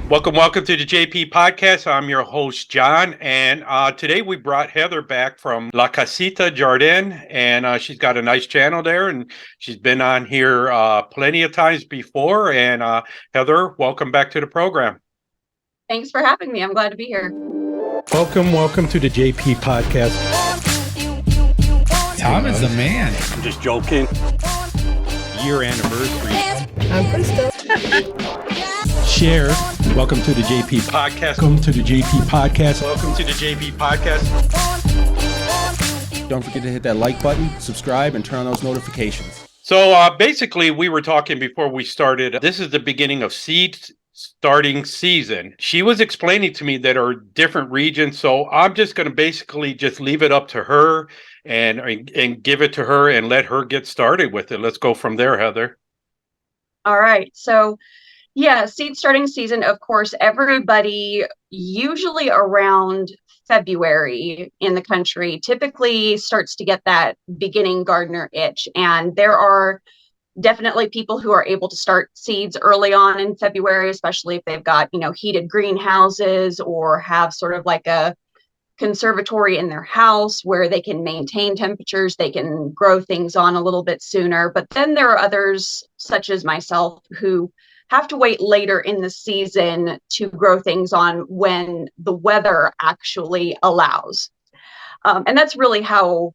Welcome to the JP Podcast. I'm your host, John, and today we brought Heather back from La Casita Jardin, and she's got a nice channel there, and she's been on here plenty of times before. And Heather, welcome back to the program. Thanks for having me. I'm glad to be here. Welcome to the JP Podcast. Tom is the man. I'm just joking. Year anniversary. I'm Crystal. Share. Welcome to the JP Podcast. Welcome to the JP Podcast. Welcome to the JP Podcast. Don't forget to hit that like button, subscribe, and turn on those notifications. So basically, we were talking before we started. This is the beginning of seed starting season. She was explaining to me that there are different regions. So I'm just going to basically just leave it up to her and give it to her and let her get started with it. Let's go from there, Heather. All right. So yeah, seed starting season, of course, everybody usually around February in the country typically starts to get that beginning gardener itch. And there are definitely people who are able to start seeds early on in February, especially if they've got, heated greenhouses or have sort of like a conservatory in their house where they can maintain temperatures, they can grow things on a little bit sooner. But then there are others, such as myself, who have to wait later in the season to grow things on when the weather actually allows. And that's really how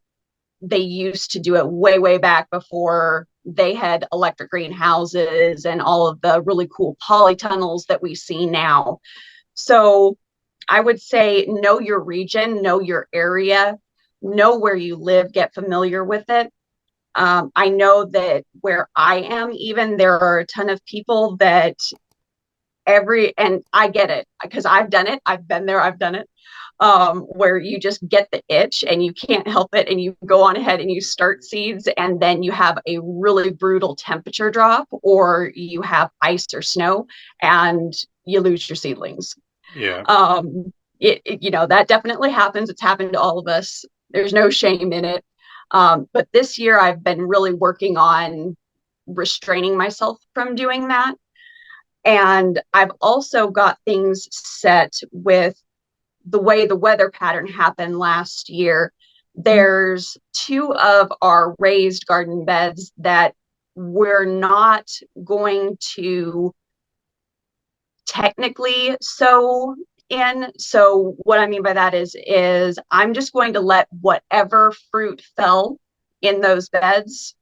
they used to do it way back before they had electric greenhouses and all of the really cool polytunnels that we see now. So I would say know your region, know your area, know where you live, get familiar with it. I know that where I am, even there are a ton of people that and I get it because I've done it. I've been there. I've done it. Where you just get the itch and you can't help it. And you go on ahead and you start seeds and then you have a really brutal temperature drop or you have ice or snow and you lose your seedlings. Yeah. That definitely happens. It's happened to all of us. There's no shame in it. But this year I've been really working on restraining myself from doing that. And I've also got things set with the way the weather pattern happened last year. There's 2 of our raised garden beds that we're not going to technically sow in. So what I mean by that is I'm just going to let whatever fruit fell in those beds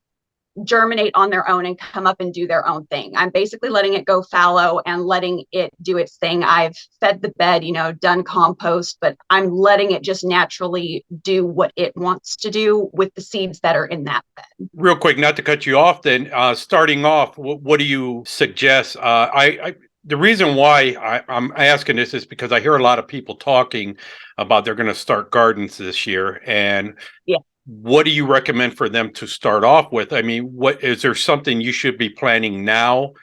germinate on their own and come up and do their own thing. I'm basically letting it go fallow and letting it do its thing. I've fed the bed, done compost, but I'm letting it just naturally do what it wants to do with the seeds that are in that bed. Real quick, not to cut you off then, starting off, what do you suggest? The reason why I'm asking this is because I hear a lot of people talking about they're going to start gardens this year. And yeah. What do you recommend for them to start off with? I mean, what is there something you should be planning now,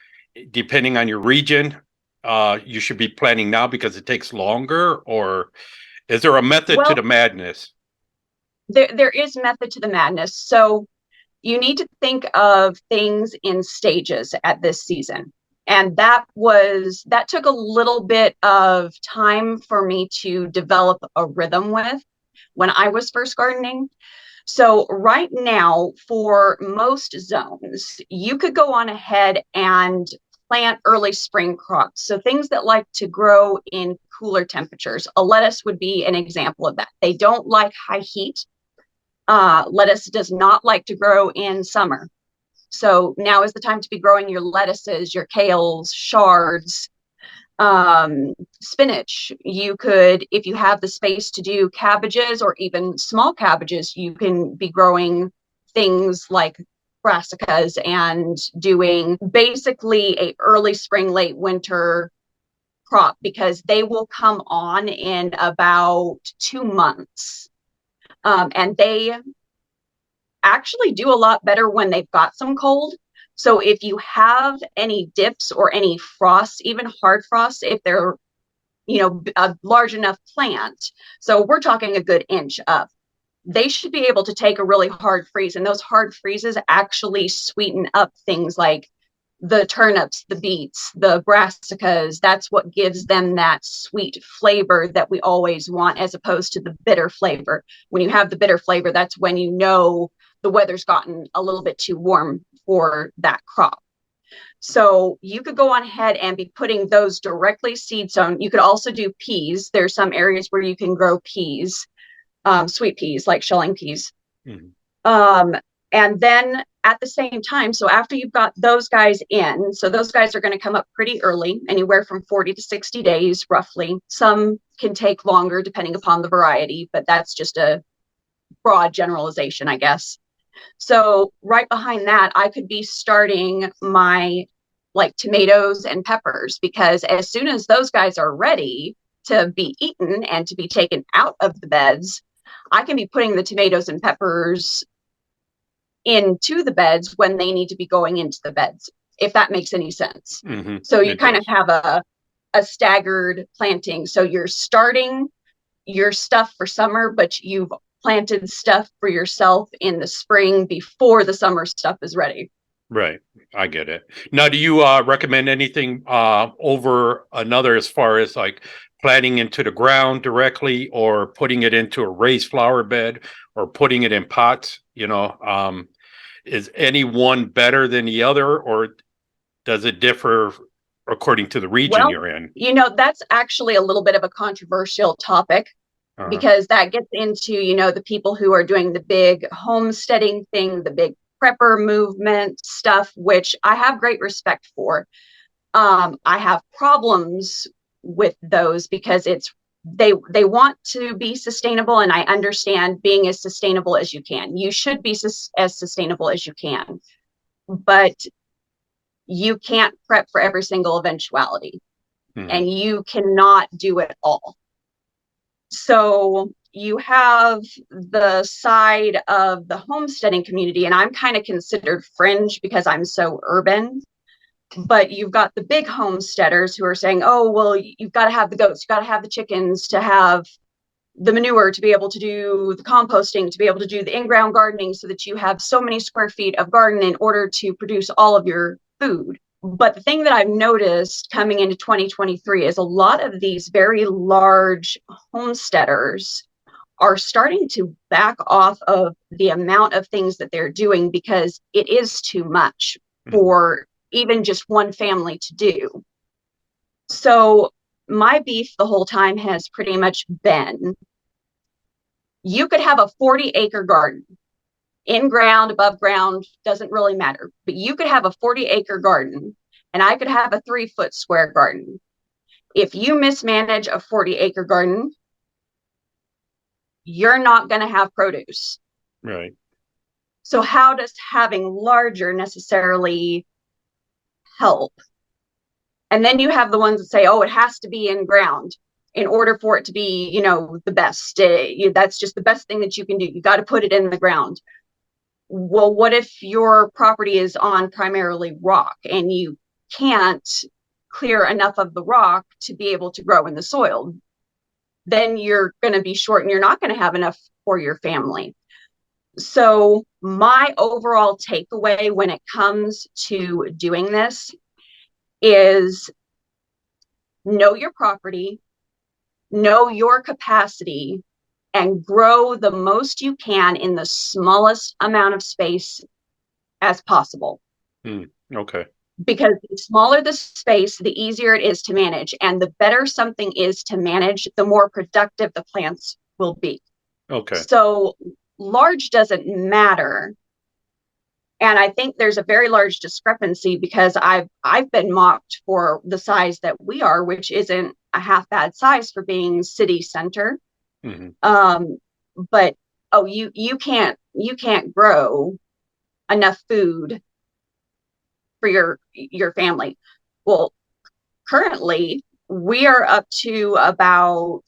depending on your region? You should be planning now because it takes longer, or is there a method to the madness? There is method to the madness. So you need to think of things in stages at this season. And that took a little bit of time for me to develop a rhythm with when I was first gardening. So right now, for most zones, you could go on ahead and plant early spring crops. So things that like to grow in cooler temperatures. A lettuce would be an example of that. They don't like high heat. Lettuce does not like to grow in summer. So now is the time to be growing your lettuces, your kales, shards, spinach. You could, if you have the space to do cabbages or even small cabbages, you can be growing things like brassicas and doing basically a early spring, late winter crop because they will come on in about 2 months. And they actually do a lot better when they've got some cold. So if you have any dips or any frosts, even hard frosts, if they're, a large enough plant, so we're talking a good inch up, they should be able to take a really hard freeze. And those hard freezes actually sweeten up things like the turnips, the beets, the brassicas. That's what gives them that sweet flavor that we always want, as opposed to the bitter flavor. When you have the bitter flavor, that's when you know the weather's gotten a little bit too warm for that crop. So you could go on ahead and be putting those directly seed sown. You could also do peas. There's some areas where you can grow peas, sweet peas, like shelling peas. And then at the same time, so after you've got those guys in, so those guys are going to come up pretty early, anywhere from 40 to 60 days, roughly. Some can take longer depending upon the variety, but that's just a broad generalization, I guess. So right behind that, I could be starting my like tomatoes and peppers, because as soon as those guys are ready to be eaten and to be taken out of the beds, I can be putting the tomatoes and peppers into the beds when they need to be going into the beds, if that makes any sense. So you kind of have a staggered planting. So you're starting your stuff for summer, but you've planted stuff for yourself in the spring before the summer stuff is ready. Right. I get it. Now, do you recommend anything over another as far as like planting into the ground directly, or putting it into a raised flower bed, or putting it in pots? Is any one better than the other, or does it differ according to the region you're in? That's actually a little bit of a controversial topic, because that gets into, the people who are doing the big homesteading thing, the big prepper movement stuff, which I have great respect for. I have problems with those because they want to be sustainable, and I understand being as sustainable as you can. You should be as sustainable as you can, but you can't prep for every single eventuality, and you cannot do it all. So you have the side of the homesteading community, and I'm kind of considered fringe because I'm so urban. But you've got the big homesteaders who are saying, oh, well, you've got to have the goats, you've got to have the chickens to have the manure, to be able to do the composting, to be able to do the in-ground gardening, so that you have so many square feet of garden in order to produce all of your food. But the thing that I've noticed coming into 2023 is a lot of these very large homesteaders are starting to back off of the amount of things that they're doing, because it is too much for even just one family to do. So my beef the whole time has pretty much been, you could have a 40-acre garden, in ground, above ground, doesn't really matter, but you could have a 40-acre garden, and I could have a 3-foot square garden. If you mismanage a 40-acre garden, you're not going to have produce. Right. So how does having larger necessarily help? And then you have the ones that say, oh, it has to be in ground in order for it to be, the best. That's just the best thing that you can do. You got to put it in the ground. Well, what if your property is on primarily rock and you can't clear enough of the rock to be able to grow in the soil? Then you're going to be short, and you're not going to have enough for your family. So my overall takeaway when it comes to doing this is, know your property, know your capacity, and grow the most you can in the smallest amount of space as possible. Okay. Because the smaller the space, the easier it is to manage. And the better something is to manage, the more productive the plants will be. Okay. So large doesn't matter. And I think there's a very large discrepancy, because I've been mocked for the size that we are, which isn't a half bad size for being city center. But you can't grow enough food for your family. Well, currently we are up to about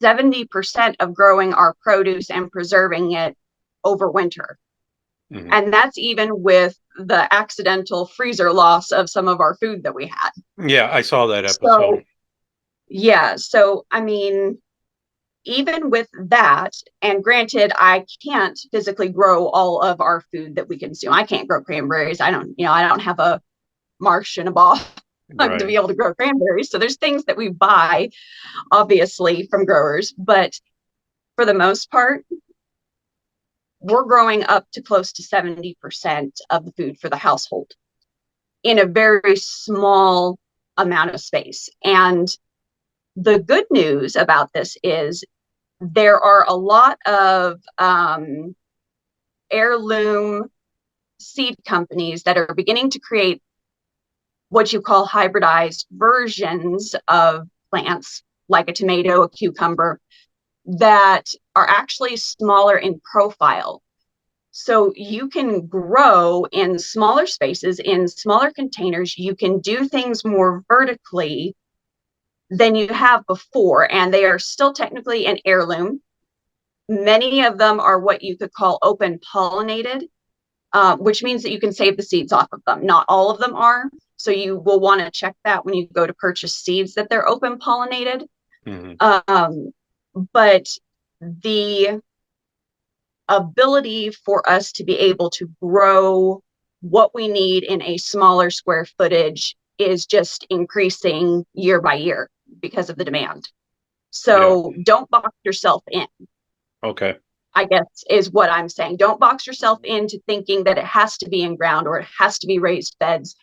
70% of growing our produce and preserving it over winter. And that's even with the accidental freezer loss of some of our food that we had. Yeah, I saw that episode. So I mean, even with that, and granted, I can't physically grow all of our food that we consume. I can't grow cranberries. I don't have a marsh and a bog to be Right. able to grow cranberries. So there's things that we buy, obviously, from growers, but for the most part, we're growing up to close to 70% of the food for the household in a very small amount of space. And the good news about this is there are a lot of heirloom seed companies that are beginning to create what you call hybridized versions of plants, like a tomato, a cucumber, that are actually smaller in profile. So you can grow in smaller spaces, in smaller containers. You can do things more vertically than you have before, and they are still technically an heirloom. Many of them are what you could call open pollinated, which means that you can save the seeds off of them. Not all of them are. So you will want to check that when you go to purchase seeds that they're open pollinated. But the ability for us to be able to grow what we need in a smaller square footage is just increasing year by year because of the demand. So don't box yourself in. Okay. I guess is what I'm saying. Don't box yourself into thinking that it has to be in ground or it has to be raised beds.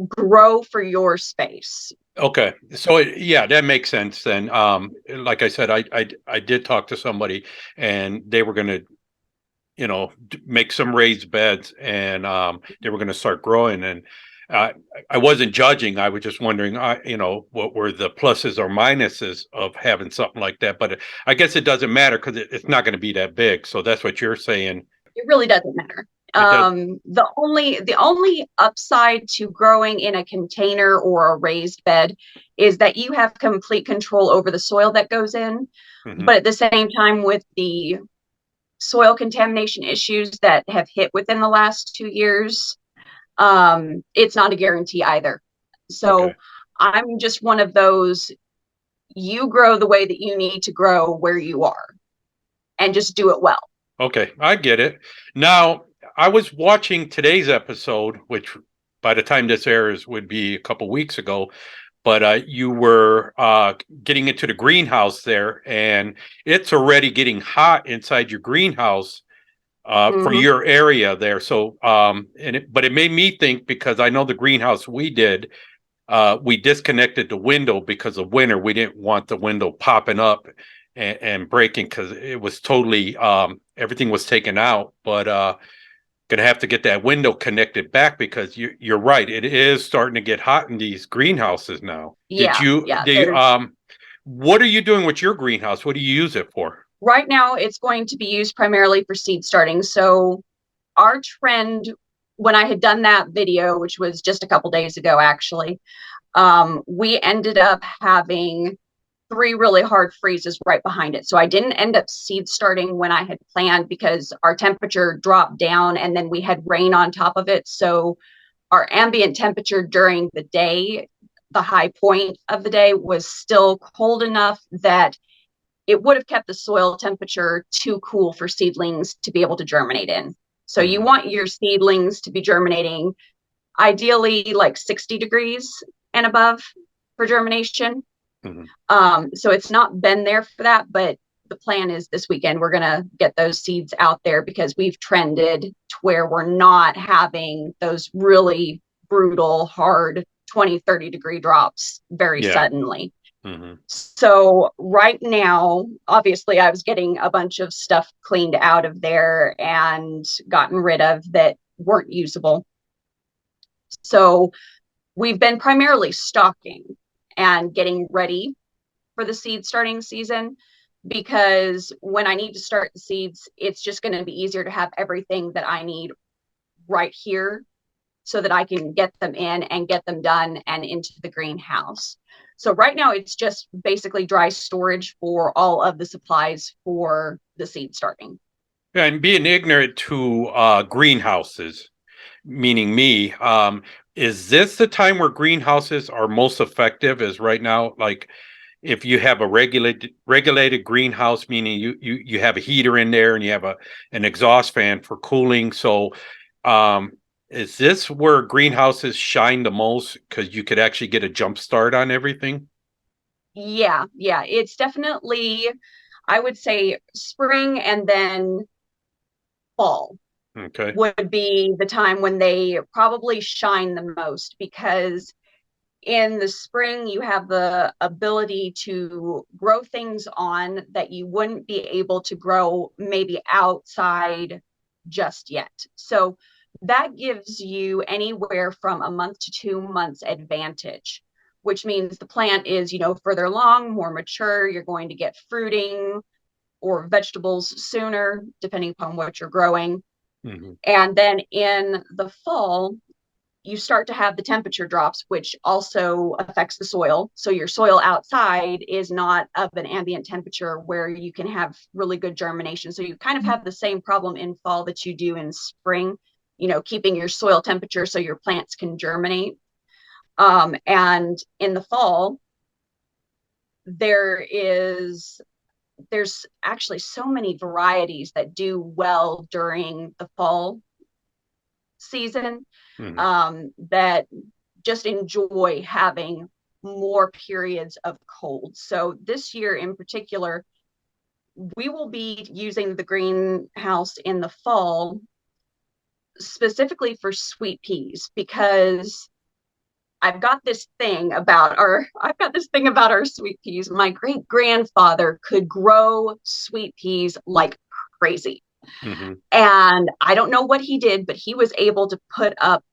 Grow for your space. Okay. So yeah, that makes sense then. Like I said, I did talk to somebody and they were going to, make some raised beds and they were going to start growing. And I wasn't judging. I was just wondering, what were the pluses or minuses of having something like that. But I guess it doesn't matter because it's not going to be that big. So that's what you're saying. It really doesn't matter. The only upside to growing in a container or a raised bed is that you have complete control over the soil that goes in. Mm-hmm. But at the same time, with the soil contamination issues that have hit within the last 2 years, it's not a guarantee either. So Okay. I'm just one of those, you grow the way that you need to grow where you are and just do it well. Okay, I get it. Now, I was watching today's episode, which by the time this airs would be a couple weeks ago, but you were getting into the greenhouse there, and it's already getting hot inside your greenhouse for your area there. So, but it made me think because I know the greenhouse we did, we disconnected the window because of winter. We didn't want the window popping up and breaking because it was totally everything was taken out. But gonna have to get that window connected back because you're right. It is starting to get hot in these greenhouses now. Yeah. What are you doing with your greenhouse? What do you use it for? Right now, it's going to be used primarily for seed starting. So our trend, when I had done that video, which was just a couple days ago, actually, we ended up having 3 really hard freezes right behind it. So I didn't end up seed starting when I had planned because our temperature dropped down and then we had rain on top of it. So our ambient temperature during the day, the high point of the day, was still cold enough that it would have kept the soil temperature too cool for seedlings to be able to germinate in. So you want your seedlings to be germinating ideally like 60 degrees and above for germination. So it's not been there for that, but the plan is this weekend we're going to get those seeds out there because we've trended to where we're not having those really brutal, hard 20, 30 degree drops very suddenly. So right now, obviously, I was getting a bunch of stuff cleaned out of there and gotten rid of that weren't usable. So we've been primarily stocking and getting ready for the seed starting season, because when I need to start the seeds, it's just going to be easier to have everything that I need right here so that I can get them in and get them done and into the greenhouse. So right now it's just basically dry storage for all of the supplies for the seed starting. And being ignorant to greenhouses, meaning me, is this the time where greenhouses are most effective? Is right now, like if you have a regulated greenhouse, meaning you have a heater in there and you have an exhaust fan for cooling. So Is this where greenhouses shine the most because you could actually get a jump start on everything? Yeah, it's definitely, I would say spring and then fall Okay. would be the time when they probably shine the most, because in the spring you have the ability to grow things on that you wouldn't be able to grow maybe outside just yet. So that gives you anywhere from a month to 2 months advantage, which means the plant is, further along, more mature. You're going to get fruiting or vegetables sooner, depending upon what you're growing. Hmm. And then in the fall, you start to have the temperature drops, which also affects the soil. So your soil outside is not of an ambient temperature where you can have really good germination. So you kind of have the same problem in fall that you do in spring, keeping your soil temperature so your plants can germinate. And in the fall, there's actually so many varieties that do well during the fall season, Hmm. that just enjoy having more periods of cold. So this year in particular, we will be using the greenhouse in the fall specifically for sweet peas, because I've got this thing about our sweet peas. My great grandfather could grow sweet peas like crazy. Hmm. And I don't know what he did, but he was able to put up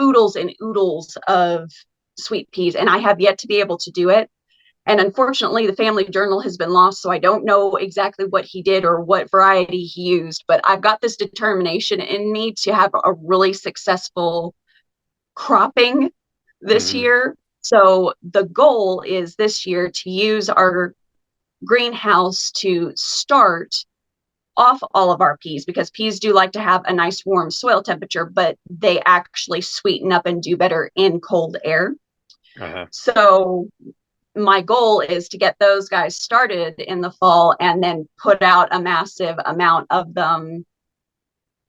oodles and oodles of sweet peas, and I have yet to be able to do it. And unfortunately, the family journal has been lost, so I don't know exactly what he did or what variety he used, but I've got this determination in me to have a really successful cropping this Hmm. year. So the goal is this year to use our greenhouse to start off all of our peas, because peas do like to have a nice warm soil temperature, but they actually sweeten up and do better in cold air. Uh-huh. So my goal is to get those guys started in the fall and then put out a massive amount of them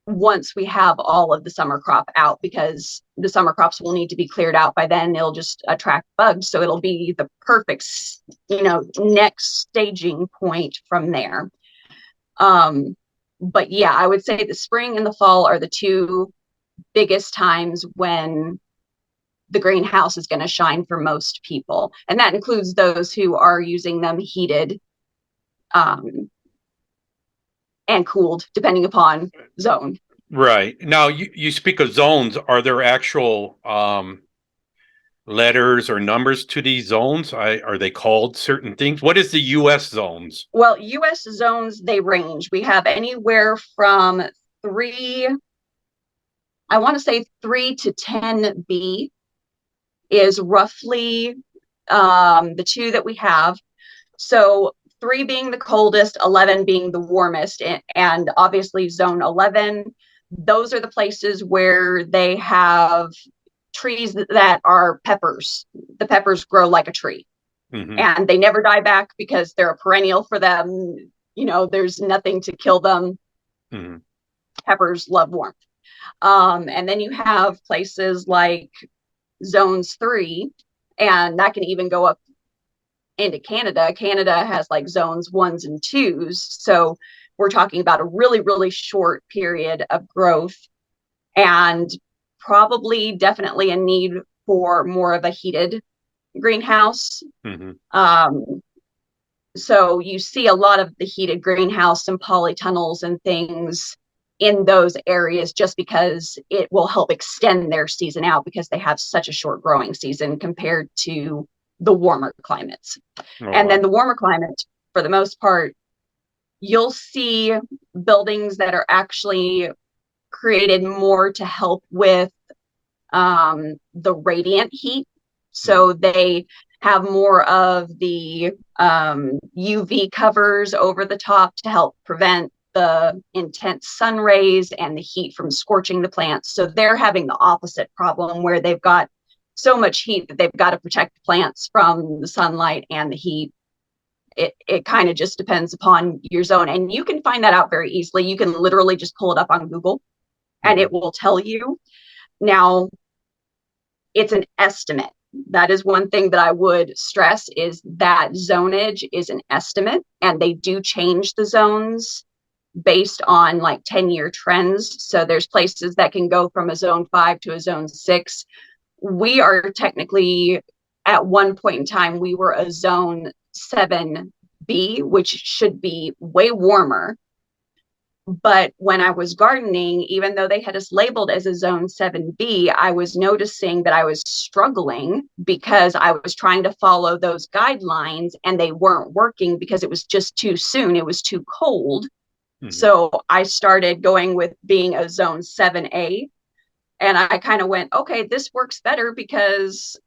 once we have all of the summer crop out, because the summer crops will need to be cleared out by then. It'll just attract bugs. So it'll be the perfect, next staging point from there. But yeah, I would say the spring and the fall are the two biggest times when the greenhouse is going to shine for most people. And that includes those who are using them heated um, and cooled, depending upon zone. Right. Now you speak of zones. Are there actual letters or numbers to these zones? Are they called certain things? What is the US zones? Well, US zones, they range. We have anywhere from three, I want to say 3 to 10B is roughly the two that we have. So 3 being the coldest, 11 being the warmest, and obviously zone 11, those are the places where they have trees that are peppers. The peppers grow like a tree, Hmm. and they never die back because they're a perennial for them. There's nothing to kill them. Hmm. Peppers love warmth. And then you have places like zones 3, and that can even go up into Canada. Canada has like zones 1s and 2s. So we're talking about a really, really short period of growth, and probably definitely a need for more of a heated greenhouse. Hmm. So you see a lot of the heated greenhouse and polytunnels and things in those areas, just because it will help extend their season out, because they have such a short growing season compared to the warmer climates. Oh, And then wow. the warmer climate, for the most part, you'll see buildings that are actually created more to help with the radiant heat. Hmm. So they have more of the UV covers over the top to help prevent the intense sun rays and the heat from scorching the plants. So they're having the opposite problem, where they've got so much heat that they've got to protect the plants from the sunlight and the heat. It kind of just depends upon your zone, and you can find that out very easily. You can literally just pull it up on Google and it will tell you. Now, it's an estimate. That is one thing that I would stress, is that zonage is an estimate, and they do change the zones based on like 10-year trends. So there's places that can go from a zone 5 to a zone 6. We are technically, at one point in time, we were a zone 7B, which should be way warmer. But when I was gardening, even though they had us labeled as a zone 7B, I was noticing that I was struggling because I was trying to follow those guidelines and they weren't working because it was just too soon. It was too cold. So I started going with being a zone 7A. And I kind of went, okay, this works better because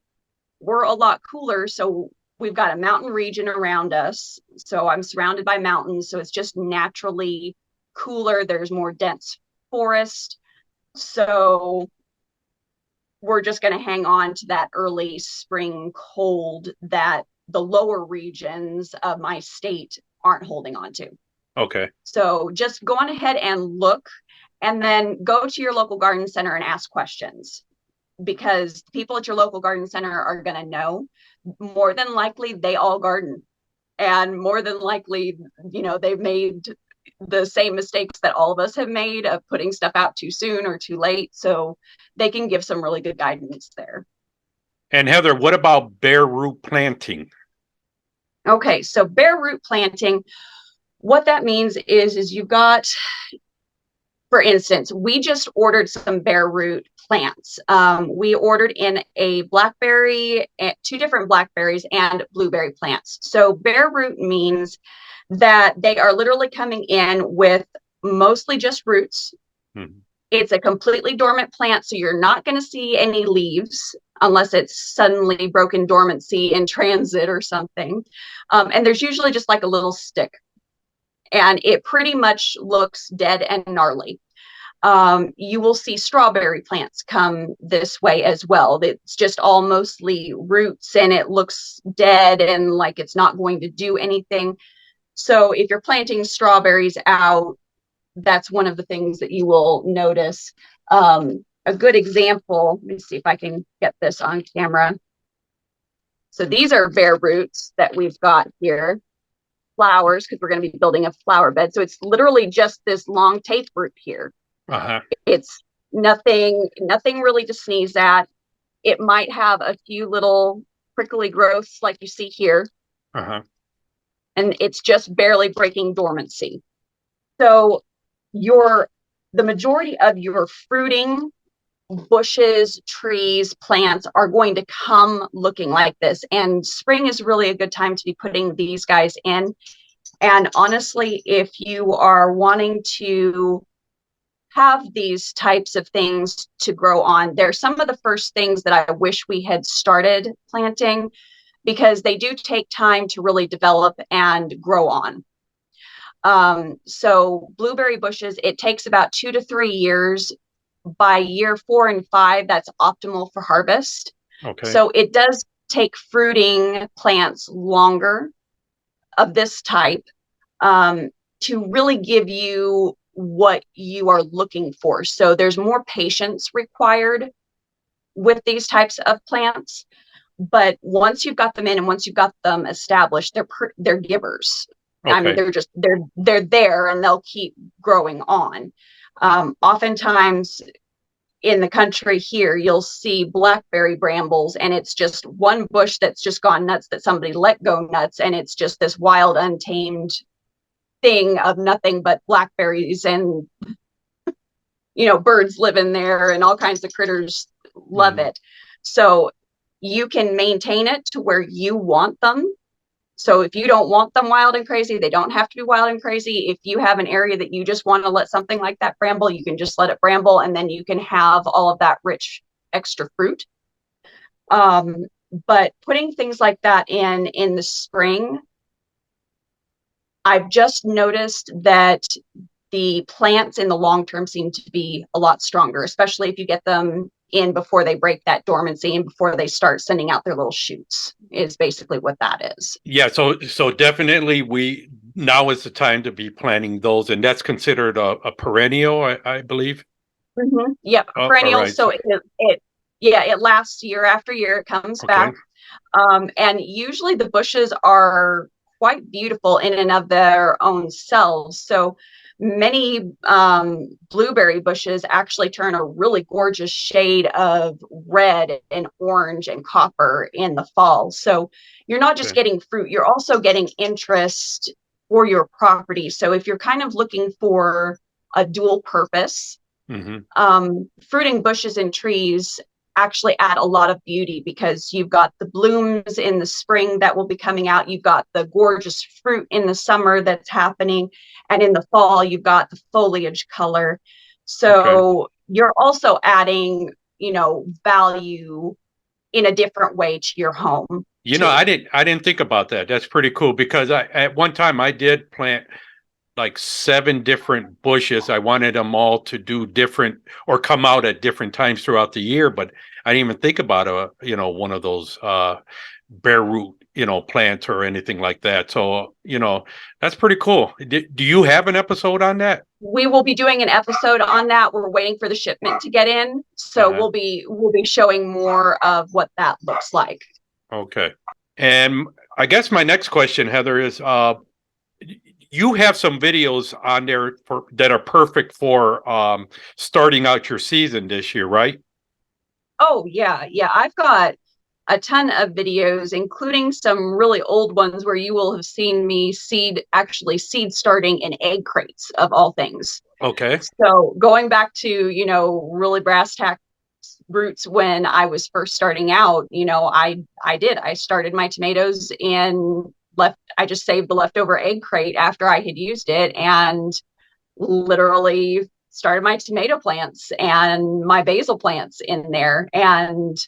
we're a lot cooler. So we've got a mountain region around us. So I'm surrounded by mountains. So it's just naturally cooler. There's more dense forest. So we're just going to hang on to that early spring cold that the lower regions of my state aren't holding on to. Okay. So just go on ahead and look, and then go to your local garden center and ask questions, because people at your local garden center are going to know. More than likely, they all garden, and more than likely, they've made the same mistakes that all of us have made of putting stuff out too soon or too late. So they can give some really good guidance there. And Heather, what about bare root planting? Okay, so bare root planting, what that means is you've got, for instance, we just ordered some bare root plants. We ordered in a blackberry, 2 different blackberries and blueberry plants. So bare root means that they are literally coming in with mostly just roots. It's a completely dormant plant, so you're not going to see any leaves unless it's suddenly broken dormancy in transit or something. And there's usually just like a little stick. And it pretty much looks dead and gnarly. You will see strawberry plants come this way as well. It's just all mostly roots, and it looks dead and like it's not going to do anything. So if you're planting strawberries out, that's one of the things that you will notice. A good example, let me see if I can get this on camera. So these are bare roots that we've got here. Flowers, because we're going to be building a flower bed. So it's literally just this long tape root here. It's nothing really to sneeze at. It might have a few little prickly growths like you see here. And it's just barely breaking dormancy. So the majority of your fruiting bushes, trees, plants are going to come looking like this. And spring is really a good time to be putting these guys in. And honestly, if you are wanting to have these types of things to grow on, they're some of the first things that I wish we had started planting, because they do take time to really develop and grow on. So blueberry bushes, it takes about 2 to 3 years. By year 4 and 5, that's optimal for harvest. Okay. So it does take fruiting plants longer of this type to really give you what you are looking for. So there's more patience required with these types of plants. But once you've got them in and once you've got them established, they're givers. I mean, they're there and they'll keep growing on. Oftentimes in the country here, you'll see blackberry brambles, and it's just one bush that's just gone nuts, that somebody let go nuts, and it's just this wild, untamed thing of nothing but blackberries, and birds live in there and all kinds of critters love it. So you can maintain it to where you want them. So if you don't want them wild and crazy, they don't have to be wild and crazy. If you have an area that you just want to let something like that bramble, you can just let it bramble, and then you can have all of that rich extra fruit. But putting things like that in the spring, I've just noticed that the plants in the long term seem to be a lot stronger, especially if you get them in before they break that dormancy and before they start sending out their little shoots, is basically what that is. Yeah, so definitely now is the time to be planting those, and that's considered a perennial, I believe. Yep, Oh, all perennial. right. So it lasts year after year. It comes Okay. back. And usually the bushes are quite beautiful in and of their own selves. So many blueberry bushes actually turn a really gorgeous shade of red and orange and copper in the fall. So you're not just Okay. getting fruit, you're also getting interest for your property. So if you're kind of looking for a dual purpose, Hmm. fruiting bushes and trees actually add a lot of beauty because you've got the blooms in the spring that will be coming out. You've got the gorgeous fruit in the summer that's happening. And in the fall, you've got the foliage color. Okay. So you're also adding, value in a different way to your home I too. didn't think about that. That's pretty cool because at one time I did plant like 7 different bushes. I wanted them all to do different or come out at different times throughout the year, but I didn't even think about one of those bare root, plants or anything like that. So, that's pretty cool. Do you have an episode on that? We will be doing an episode on that. We're waiting for the shipment to get in. So Uh-huh. we'll be showing more of what that looks like. Okay. And I guess my next question, Heather, is you have some videos on there that are perfect for starting out your season this year, right? Oh, yeah. Yeah. I've got a ton of videos, including some really old ones where you will have seen me actually seed starting in egg crates of all things. Okay. So going back to, really brass tack roots when I was first starting out, I started my tomatoes in I just saved the leftover egg crate after I had used it and literally started my tomato plants and my basil plants in there, and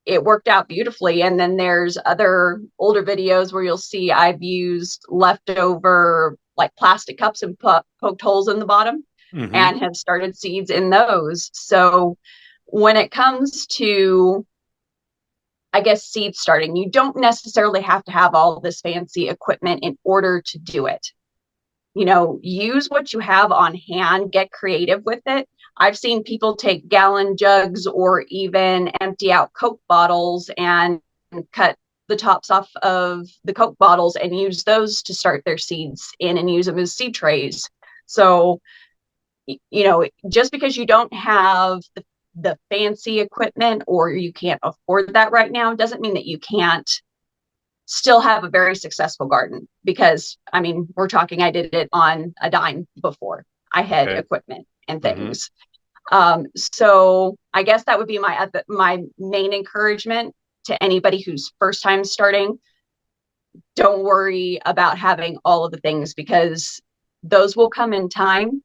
it worked out beautifully. And then there's other older videos where you'll see I've used leftover like plastic cups and poked holes in the bottom Mm-hmm. and have started seeds in those. So when it comes to, I guess, seed starting, you don't necessarily have to have all this fancy equipment in order to do it. Use what you have on hand, get creative with it. I've seen people take gallon jugs or even empty out Coke bottles and cut the tops off of the Coke bottles and use those to start their seeds in and use them as seed trays. So, just because you don't have the fancy equipment or you can't afford that right now doesn't mean that you can't still have a very successful garden, because we're talking, I did it on a dime before I had Okay. equipment and Mm-hmm. things. So I guess that would be my main encouragement to anybody who's first time starting. Don't worry about having all of the things, because those will come in time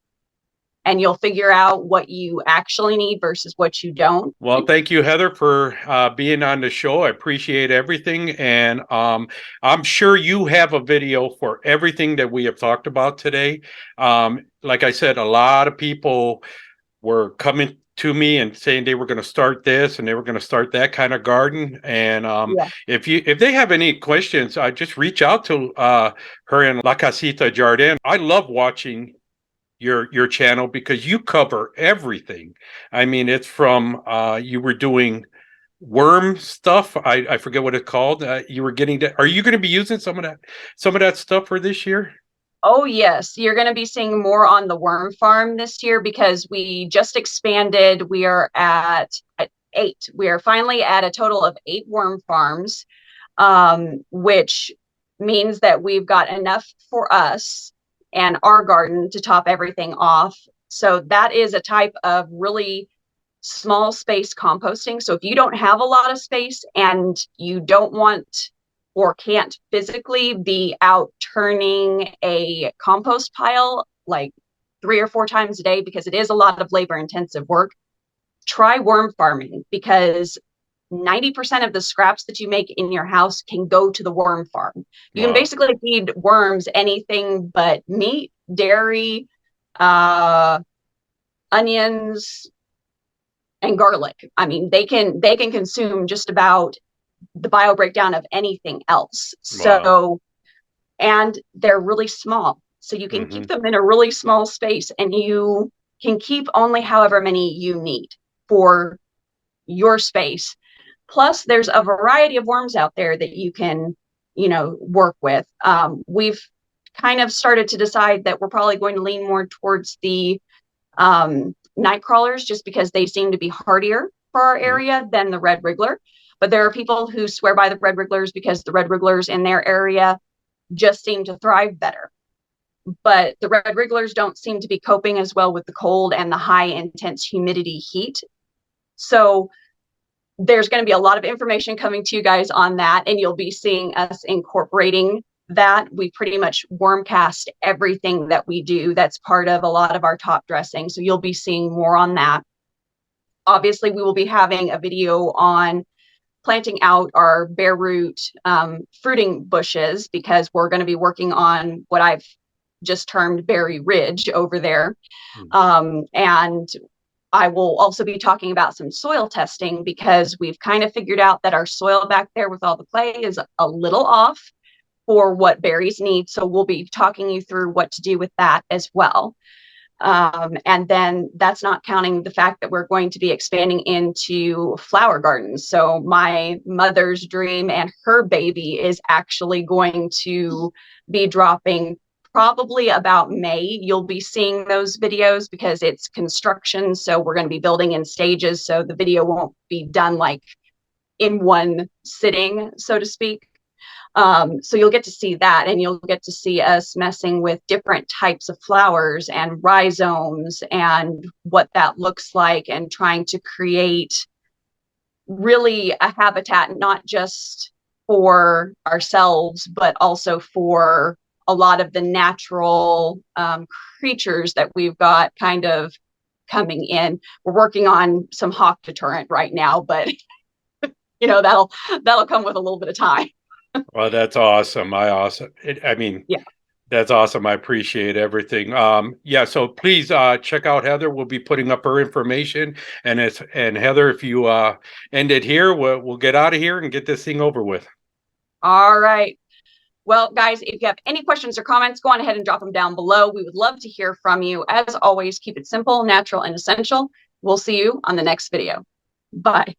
and you'll figure out what you actually need versus what you don't. Well, thank you, Heather, for being on the show. I appreciate everything. And I'm sure you have a video for everything that we have talked about today. Like I said, a lot of people were coming to me and saying they were going to start this and they were going to start that kind of garden. And Yeah. if they have any questions, I just reach out to her in La Casita Jardin. I love watching your channel because you cover everything. I mean, it's from you were doing worm stuff. I forget what it's called. You were getting to, are you going to be using some of that stuff for this year? Oh, yes. You're going to be seeing more on the worm farm this year because we just expanded. We are at 8. We are finally at a total of 8 worm farms, which means that we've got enough for us and our garden to top everything off. So that is a type of really small space composting. So if you don't have a lot of space and you don't want or can't physically be out turning a compost pile like 3 or 4 times a day, because it is a lot of labor intensive work, try worm farming, because 90% of the scraps that you make in your house can go to the worm farm. You can Wow. basically feed worms anything but meat, dairy, uh, onions, and garlic. They can consume just about the bio breakdown of anything else. Wow. So, and they're really small. So you can keep Hmm. them in a really small space and you can keep only however many you need for your space. Plus, there's a variety of worms out there that you can, work with. We've kind of started to decide that we're probably going to lean more towards the night crawlers, just because they seem to be hardier for our area than the red wriggler. But there are people who swear by the red wrigglers because the red wrigglers in their area just seem to thrive better. But the red wrigglers don't seem to be coping as well with the cold and the high intense humidity heat. So there's going to be a lot of information coming to you guys on that, and you'll be seeing us incorporating that. We pretty much worm cast everything that we do. That's part of a lot of our top dressing. So you'll be seeing more on that. Obviously, we will be having a video on planting out our bare root fruiting bushes, because we're going to be working on what I've just termed Berry Ridge over there. And I will also be talking about some soil testing, because we've kind of figured out that our soil back there with all the clay is a little off for what berries need. So we'll be talking you through what to do with that as well. And then that's not counting the fact that we're going to be expanding into flower gardens. So my mother's dream and her baby is actually going to be dropping probably about May. You'll be seeing those videos because it's construction. So we're going to be building in stages. So the video won't be done like in one sitting, so to speak. So you'll get to see that, and you'll get to see us messing with different types of flowers and rhizomes and what that looks like, and trying to create really a habitat, not just for ourselves, but also for a lot of the natural creatures that we've got kind of coming in. We're working on some hawk deterrent right now, but that'll come with a little bit of time. Well, that's awesome. Yeah. That's awesome. I appreciate everything. So please check out Heather. We'll be putting up her information, and Heather, if you end it here, we'll get out of here and get this thing over with. All right. Well, guys, if you have any questions or comments, go on ahead and drop them down below. We would love to hear from you. As always, keep it simple, natural, and essential. We'll see you on the next video. Bye.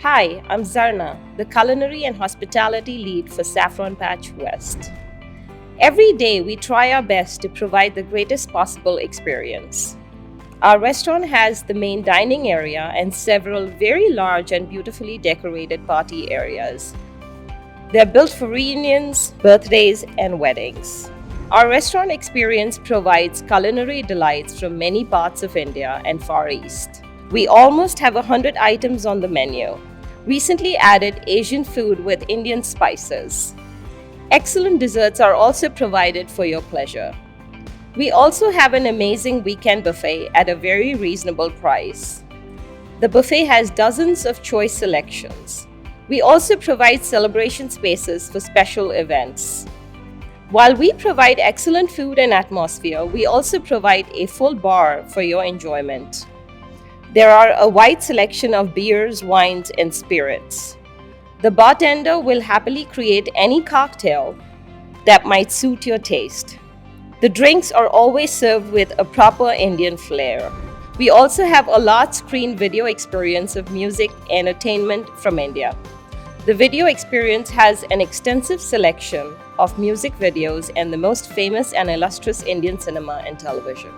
Hi, I'm Zarna, the Culinary and Hospitality Lead for Saffron Patch West. Every day, we try our best to provide the greatest possible experience. Our restaurant has the main dining area and several very large and beautifully decorated party areas. They're built for reunions, birthdays, and weddings. Our restaurant experience provides culinary delights from many parts of India and Far East. We almost have 100 items on the menu. Recently added Asian food with Indian spices. Excellent desserts are also provided for your pleasure. We also have an amazing weekend buffet at a very reasonable price. The buffet has dozens of choice selections. We also provide celebration spaces for special events. While we provide excellent food and atmosphere, we also provide a full bar for your enjoyment. There are a wide selection of beers, wines, and spirits. The bartender will happily create any cocktail that might suit your taste. The drinks are always served with a proper Indian flair. We also have a large screen video experience of music entertainment from India. The video experience has an extensive selection of music videos and the most famous and illustrious Indian cinema and television.